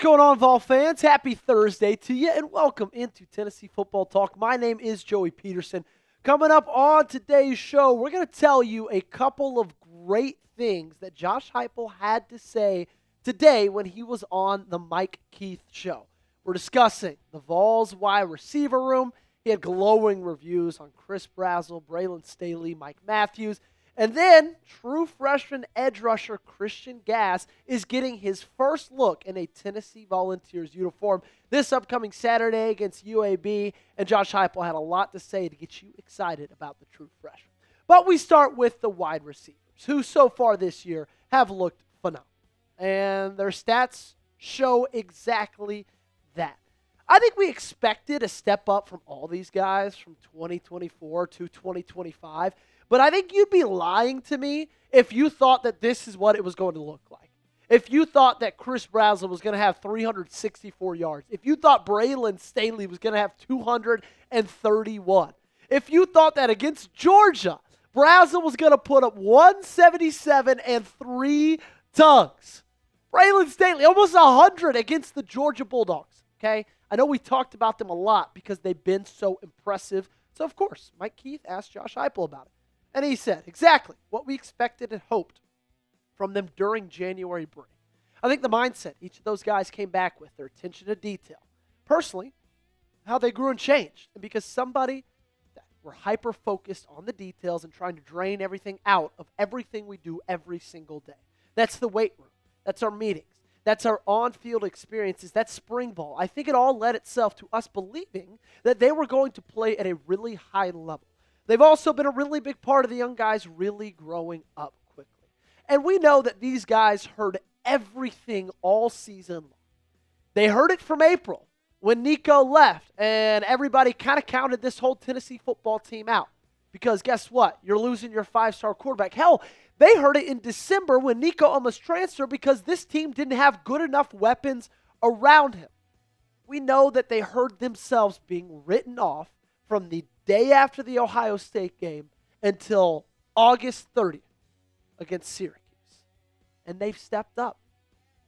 going on, Vol fans? Happy Thursday to you, and welcome into Tennessee Football Talk. My name is Joey Petersen. Coming up on today's show, we're going to tell you a couple of great things that Josh Heupel had to say today when he was on the Mike Keith show. We're discussing the Vols wide receiver room. He had glowing reviews on Chris Brazzell, Braylon Staley, Mike Matthews. And then, true freshman edge rusher Christian Gass is getting his first look in a Tennessee Volunteers uniform this upcoming Saturday against UAB. And Josh Heupel had a lot to say to get you excited about the true freshman. But we start with the wide receivers, who so far this year have looked phenomenal. And their stats show exactly that. I think we expected a step up from all these guys from 2024 to 2025. But I think you'd be lying to me if you thought that this is what it was going to look like. If you thought that Chris Brazzell was going to have 364 yards. If you thought Braylon Staley was going to have 231. If you thought that against Georgia, Brazzell was going to put up 177 and 3 tugs. Braylon Staley, almost 100 against the Georgia Bulldogs. Okay? I know we talked about them a lot because they've been so impressive. So, of course, Mike Keith asked Josh Heupel about it. And he said exactly what we expected and hoped from them during January break. I think the mindset each of those guys came back with, their attention to detail. Personally, how they grew and changed. And because somebody that we're hyper-focused on the details and trying to drain everything out of everything we do every single day. That's the weight room. That's our meetings. That's our on-field experiences. That's spring ball. I think it all led itself to us believing that they were going to play at a really high level. They've also been a really big part of the young guys really growing up quickly. And we know that these guys heard everything all season long. They heard it from April when Nico left and everybody kind of counted this whole Tennessee football team out. Because guess what? You're losing your 5-star quarterback. Hell, they heard it in December when Nico almost transferred because this team didn't have good enough weapons around him. We know that they heard themselves being written off from the day after the Ohio State game until August 30th against Syracuse. And they've stepped up.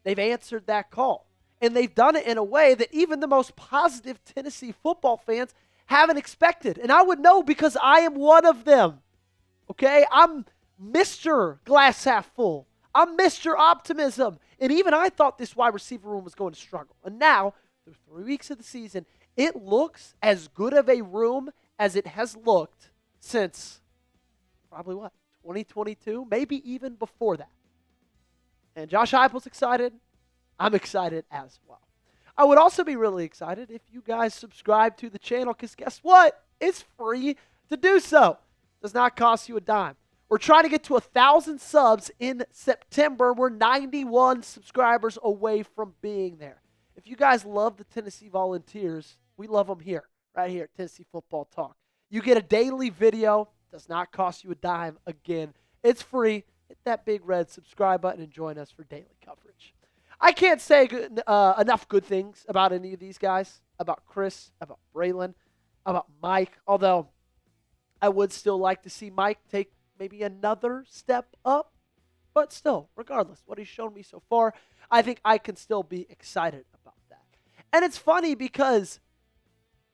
They've answered that call. And they've done it in a way that even the most positive Tennessee football fans haven't expected. And I would know because I am one of them. Okay? I'm Mr. Glass Half Full. I'm Mr. Optimism. And even I thought this wide receiver room was going to struggle. And now, through 3 weeks of the season, it looks as good of a room as it has looked since probably 2022, maybe even before that. And Josh Heupel's excited. I'm excited as well. I would also be really excited if you guys subscribe to the channel because guess what? It's free to do so. Does not cost you a dime. We're trying to get to 1,000 subs in September. We're 91 subscribers away from being there. If you guys love the Tennessee Volunteers, we love them here, right here at Tennessee Football Talk. You get a daily video. Does not cost you a dime. Again, it's free. Hit that big red subscribe button and join us for daily coverage. I can't say enough good things about any of these guys, about Chris, about Braylon, about Mike, although I would still like to see Mike take maybe another step up. But still, regardless, what he's shown me so far, I think I can still be excited about that. And it's funny because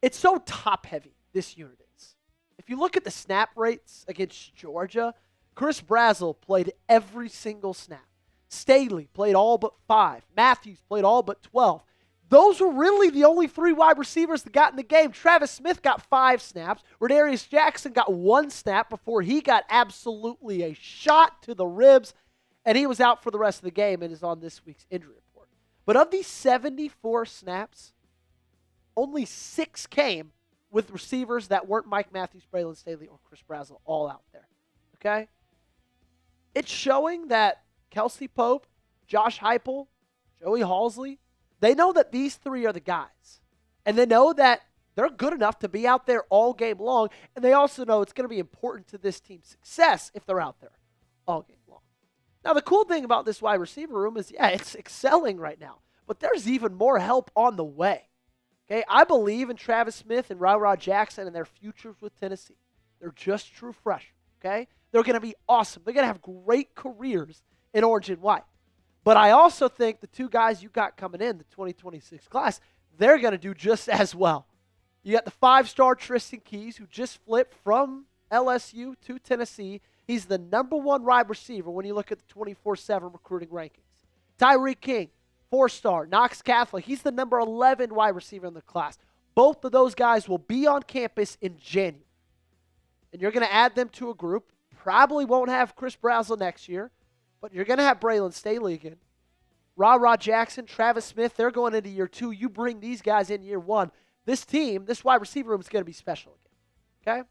it's so top-heavy, this unit is. If you look at the snap rates against Georgia, Chris Brazzell played every single snap. Staley played all but 5. Matthews played all but 12. Those were really the only 3 wide receivers that got in the game. Travis Smith got 5 snaps. Rodarius Jackson got 1 snap before he got absolutely a shot to the ribs, and he was out for the rest of the game and is on this week's injury report. But of these 74 snaps, only 6 came with receivers that weren't Mike Matthews, Braylon Staley, or Chris Brazzell all out there. Okay? It's showing that Kelsey Pope, Josh Heupel, Joey Halsley, they know that these 3 are the guys. And they know that they're good enough to be out there all game long. And they also know it's going to be important to this team's success if they're out there all game long. Now, the cool thing about this wide receiver room is, yeah, it's excelling right now. But there's even more help on the way. Okay, I believe in Travis Smith and Rodarius Jackson and their futures with Tennessee. They're just true freshmen, okay? They're going to be awesome. They're going to have great careers in orange and white. But I also think the two guys you got coming in, the 2026 class, they're going to do just as well. You got the 5-star Tristan Keys, who just flipped from LSU to Tennessee. He's the number 1 wide receiver when you look at the 24/7 recruiting rankings. Tyreek King, 4-star, Knox Catholic. He's the number 11 wide receiver in the class. Both of those guys will be on campus in January. And you're going to add them to a group. Probably won't have Chris Brazzell next year, but you're going to have Braylon Staley again. Ra Jackson, Travis Smith, they're going into year 2. You bring these guys in year 1. This team, this wide receiver room is going to be special again. Okay?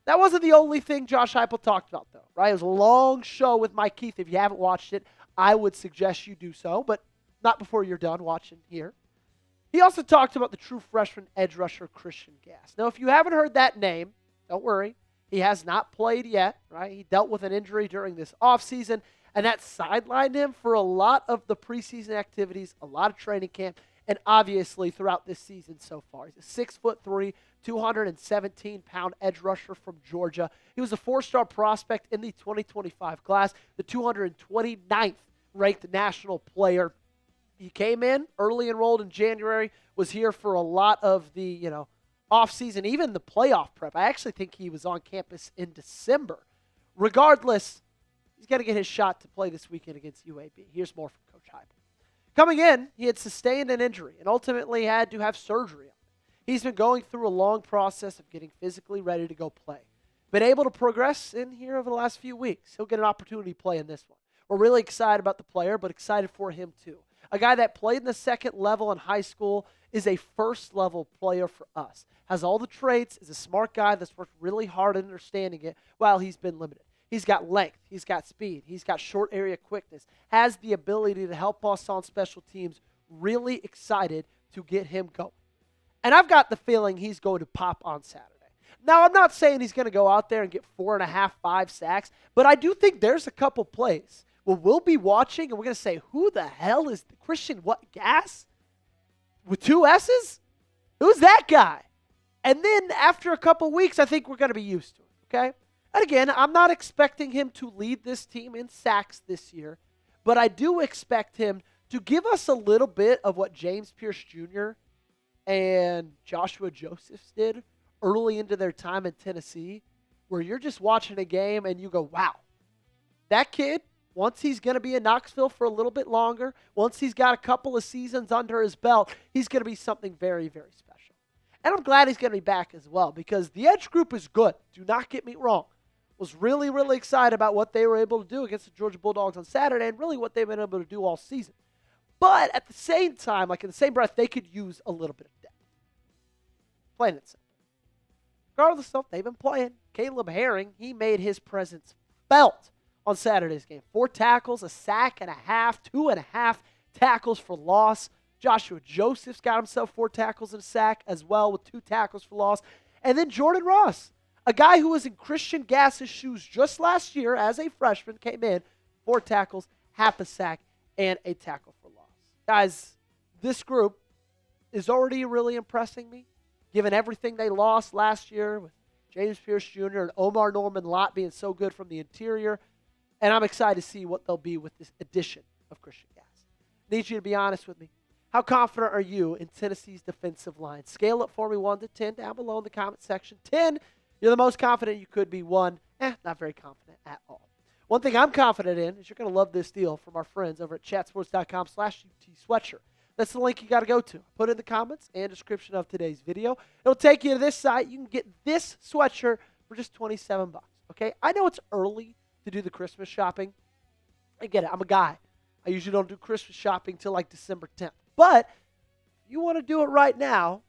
That wasn't the only thing Josh Heupel talked about, though, right? It was a long show with Mike Keith. If you haven't watched it, I would suggest you do so, but not before you're done watching here. He also talked about the true freshman edge rusher, Christian Gass. Now, if you haven't heard that name, don't worry. He has not played yet, right? He dealt with an injury during this offseason, and that sidelined him for a lot of the preseason activities, a lot of training camp, and obviously throughout this season so far. He's a 6'3", 217-pound edge rusher from Georgia. He was a 4-star prospect in the 2025 class, the 229th ranked national player. He came in early enrolled in January, was here for a lot of the, offseason, even the playoff prep. I actually think he was on campus in December. Regardless, he's got to get his shot to play this weekend against UAB. Here's more from Coach Heupel. Coming in, he had sustained an injury and ultimately had to have surgery on it. He's been going through a long process of getting physically ready to go play. Been able to progress in here over the last few weeks. He'll get an opportunity to play in this one. We're really excited about the player, but excited for him too. A guy that played in the second level in high school is a first-level player for us. Has all the traits, is a smart guy that's worked really hard at understanding it while he's been limited. He's got length, he's got speed, he's got short area quickness, has the ability to help us on special teams. Really excited to get him going. And I've got the feeling he's going to pop on Saturday. Now, I'm not saying he's going to go out there and get 4.5, 5 sacks, but I do think there's a couple plays where we'll be watching and we're going to say, who the hell is Christian Gass? With 2 S's? Who's that guy? And then after a couple weeks, I think we're going to be used to it, okay? And again, I'm not expecting him to lead this team in sacks this year, but I do expect him to give us a little bit of what James Pierce Jr. and Joshua Josephs did early into their time in Tennessee, where you're just watching a game and you go, wow, that kid, once he's going to be in Knoxville for a little bit longer, once he's got a couple of seasons under his belt, he's going to be something very, very special. And I'm glad he's going to be back as well because the edge group is good. Do not get me wrong. Was really, really excited about what they were able to do against the Georgia Bulldogs on Saturday and really what they've been able to do all season. But at the same time, like in the same breath, they could use a little bit of depth. Plain and simple. Regardless of stuff they've been playing, Caleb Herring, he made his presence felt on Saturday's game. 4 tackles, a sack and a half, 2.5 tackles for loss. Joshua Josephs got himself 4 tackles and a sack as well with 2 tackles for loss. And then Jordan Ross, a guy who was in Christian Gass's shoes just last year as a freshman, came in, 4 tackles, half a sack, and a tackle for loss. Guys, this group is already really impressing me, given everything they lost last year with James Pierce Jr. and Omar Norman Lott being so good from the interior. And I'm excited to see what they'll be with this addition of Christian Gass. Need you to be honest with me. How confident are you in Tennessee's defensive line? Scale it for me 1 to 10 down below in the comment section. 10, you're the most confident you could be. 1, not very confident at all. One thing I'm confident in is you're going to love this deal from our friends over at chatsports.com/UT-sweatshirt. That's the link you got to go to. Put it in the comments and description of today's video. It'll take you to this site. You can get this sweatshirt for just $27. Okay? I know it's early to do the Christmas shopping. I get it. I'm a guy. I usually don't do Christmas shopping till like December 10th. But if you want to do it right now,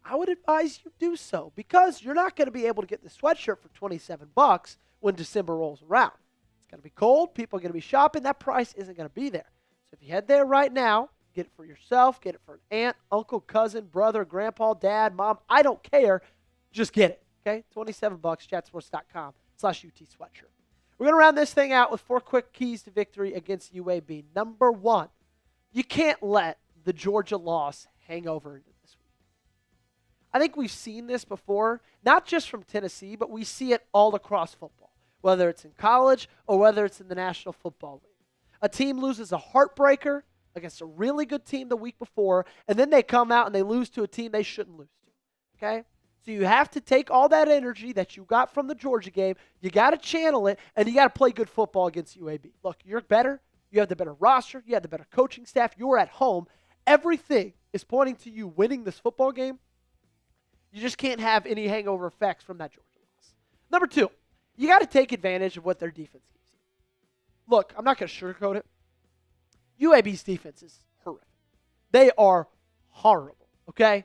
I would advise you do so because you're not going to be able to get the sweatshirt for $27 when December rolls around. It's going to be cold. People are going to be shopping. That price isn't going to be there. So if you head there right now, get it for yourself, get it for an aunt, uncle, cousin, brother, grandpa, dad, mom. I don't care. Just get it. Okay? $27, chatsports.com/UT-sweatshirt. We're going to round this thing out with 4 quick keys to victory against UAB. Number 1, you can't let the Georgia loss hang over into this week. I think we've seen this before, not just from Tennessee, but we see it all across football, whether it's in college or whether it's in the National Football League. A team loses a heartbreaker against a really good team the week before, and then they come out and they lose to a team they shouldn't lose to. Okay? So you have to take all that energy that you got from the Georgia game, you got to channel it, and you got to play good football against UAB. Look, you're better. You have the better roster. You have the better coaching staff. You're at home. Everything is pointing to you winning this football game. You just can't have any hangover effects from that Georgia loss. Number 2, you got to take advantage of what their defense gives you. Look, I'm not going to sugarcoat it. UAB's defense is horrific. They are horrible, okay?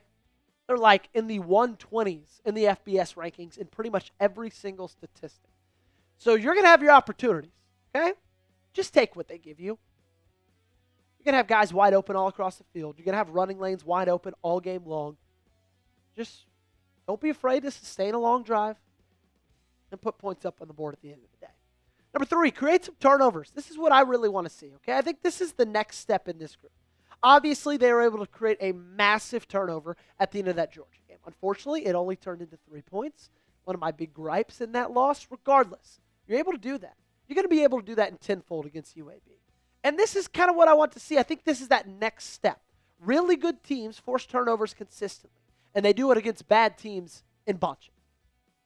They're like in the 120s in the FBS rankings in pretty much every single statistic. So you're going to have your opportunities, okay? Just take what they give you. You're going to have guys wide open all across the field. You're going to have running lanes wide open all game long. Just don't be afraid to sustain a long drive and put points up on the board at the end of the day. Number 3, create some turnovers. This is what I really want to see, okay? I think this is the next step in this group. Obviously, they were able to create a massive turnover at the end of that Georgia game. Unfortunately, it only turned into 3 points. One of my big gripes in that loss. Regardless, you're able to do that. You're going to be able to do that in tenfold against UAB. And this is kind of what I want to see. I think this is that next step. Really good teams force turnovers consistently, and they do it against bad teams in bunches.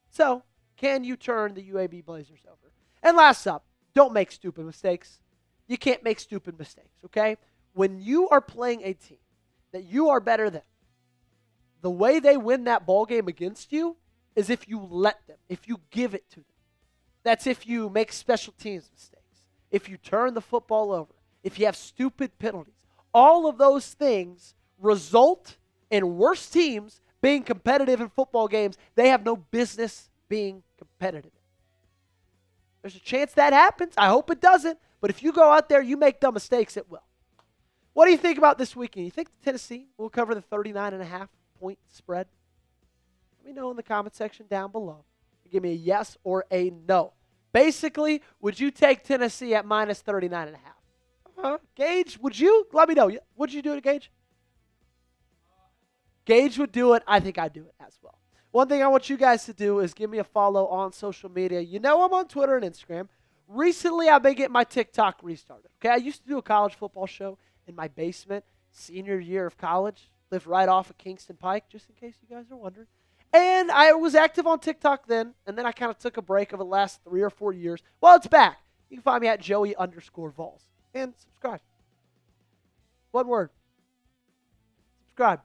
So, can you turn the UAB Blazers over? And last up, don't make stupid mistakes. You can't make stupid mistakes, okay? When you are playing a team that you are better than, the way they win that ball game against you is if you let them, if you give it to them. That's if you make special teams mistakes, if you turn the football over, if you have stupid penalties. All of those things result in worse teams being competitive in football games they have no business being competitive in. There's a chance that happens. I hope it doesn't. But if you go out there, you make dumb mistakes, it will. What do you think about this weekend? You think Tennessee will cover the 39.5-point spread? Let me know in the comment section down below. Give me a yes or a no. Basically, would you take Tennessee at minus 39.5? Gage, would you? Let me know. Would you do it, Gage? Gage would do it. I think I'd do it as well. One thing I want you guys to do is give me a follow on social media. You know I'm on Twitter and Instagram. Recently, I've been getting my TikTok restarted. Okay, I used to do a college football show in my basement, senior year of college. Lived right off of Kingston Pike, just in case you guys are wondering. And I was active on TikTok then, and then I kind of took a break over the last 3 or 4 years. Well, it's back. You can find me at Joey_Vols. And subscribe. One word. Subscribe.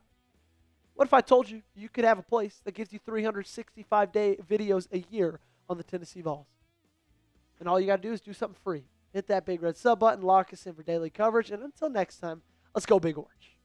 What if I told you you could have a place that gives you 365-day videos a year on the Tennessee Vols? And all you got to do is do something free. Hit that big red sub button, lock us in for daily coverage, and until next time, let's go Big Orange.